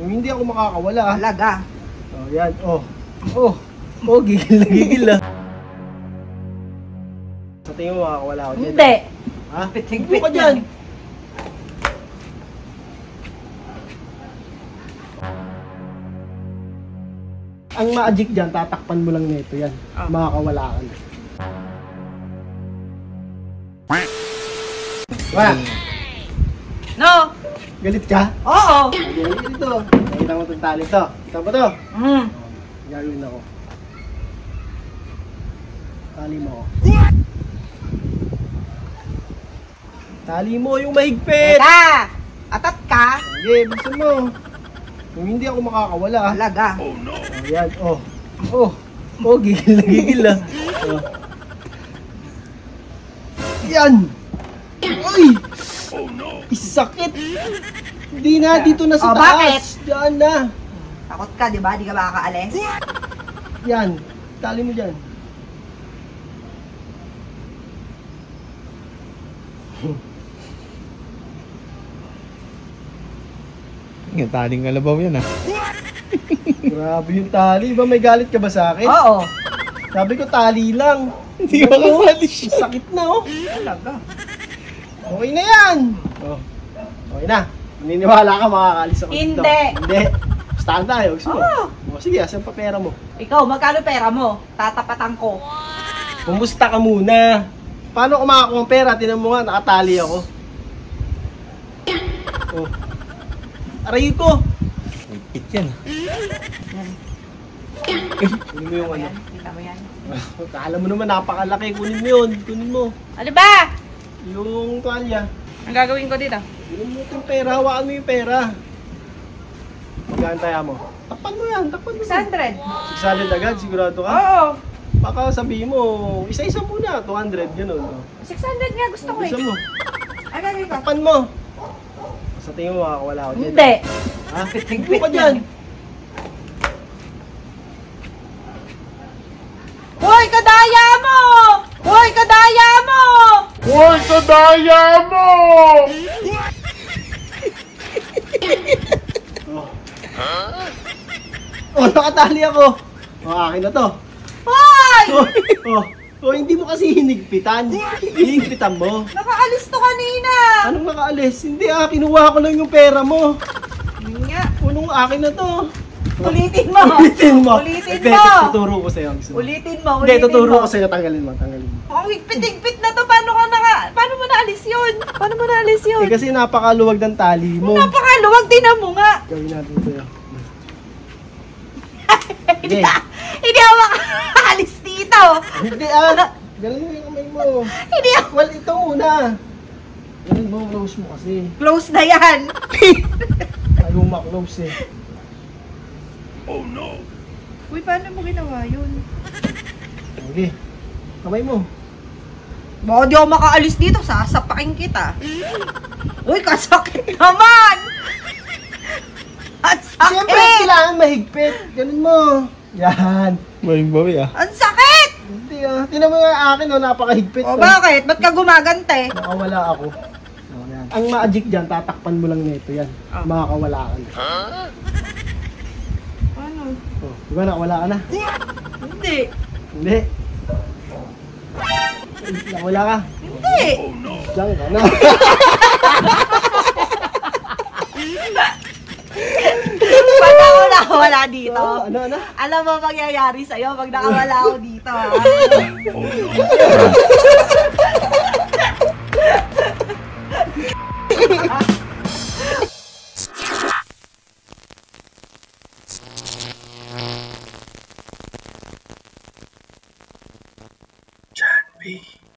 Kung hindi ako makakawala. Talaga. Oh, yan. Oh. Oh. Oh, gigil na gigil na. Sa tingin mo makakawala ako dyan? Hindi. Ha? Pitig-pit Ano ka dyan? Ang magic dyan, tatakpan mo lang nito yan. Oh. Makakawala ka na. Wala. No. Galit ka? Oo. Galit dito. Nakita mo itong tali to. Kita mo to? Gagawin ako. Tali mo ako. Tali mo yung mahigpit. Teka. Atat ka. Sige, buksan mo. Kung hindi ako makakawala. Talaga. Oh, yan. Oh. Oh. Oh, gigil na gigil na. Oh. Yan. Uy! Oh no. Isakit. Hindi na, dito na sa Oh, taas. bakit? Diyan na. Takot ka, di ba? Di ka makakaalis? Yan. Tali mo dyan. Yung taling kalabaw yan Grabe yung tali. Ba may galit ka ba sa akin? Oo. Sabi ko tali lang. Hindi ko makawali siya. Sakit na oh. Talaga. Okay na yan. Oh. Okay na. Naniniwala ka makakalis ako dito? Hindi. Hindi. Bastahan tayo. Gusto mo? Oo. Oh, sige, asan pa pera mo? Ikaw, magkano pera mo? Tatapatan ko. Kumusta ka muna? Paano ako makakuha ng pera? Tinan mo nga, nakatali ako. Oh. Aray ko. Higpit yan Kunin mo yung ano. Kita mo yan. Kala mo naman, napakalaki. Kunin mo yun. Kunin mo. Ano ba? Yung tuwalya. Ang gagawin ko dito? Kunin mo yung pera. Hawakan mo yung pera. Magkantaya mo. Takpan mo yan. Takpan mo. 600. 600 agad. Sigurado ka? Oo. Baka sabihin mo, isa-isa muna. 200. Ganun. 600 nga gusto ko eh. Isa mo. Ang gagawin ko? Takpan mo. Sa tingin mo, makakawala ako dyan. Hindi. Ha? Pitig-pit Ano ka dyan? Hoy, kadaya mo! Hoy, kadaya mo! Hoy, kadaya mo! Oh, nakatali ako. Oh, akin na to. Hoy! Oh, oh, hindi mo kasi hinigpitan. Hinigpitan mo. Nakaalis to kanina! Anong nakaalis? Hindi kinuha ko lang yung pera mo. Yun nga. Unong akin na to. Ulitin mo! Ulitin mo. Ulitin Hindi, mo! tuturo ko sa'yo. Ulitin mo, Hindi, ulitin tuturo mo. ko sa'yo. Tanggalin mo, tanggalin mo. Ang higpit-higpit na to, paano mo naalis yun? Paano mo naalis yun? Eh, kasi napakaluwag ng tali mo. Napakaluwag, tinan mo nga. Gawin natin sa'yo. Hindi, hindi ako makaalis dito. Hindi Galing mo yung kamay mo. Hindi ako. Well, ito muna. Galing mo, close mo kasi. Close na yan. Ayaw ma-close eh. Oh no! Uy, paano mo ginawa yun? Okay. Kamay mo. Baka di ako makaalis dito, sasapakin kita. Uy, kasakit naman! Ang sakit! Siyempre, kailangan mahigpit. Ganun mo. Yan. Bawing bawi Ang sakit! Hindi Tinan mo nga akin, napakahigpit. O bakit? Ba't ka gumagante? Nakawala ako. Oh, yan. Ang magic dyan, tatakpan mo lang nito yan. Oh. Makakawala ka na. Ano? Oh, di ba nakawala ka na? Hindi. Hindi. Nakawala ka? Hindi. Diyan ka na. Pag ako nakawala dito, Oh, ano? alam mo mangyayari sa'yo pag nakawala ako dito, ha? John B.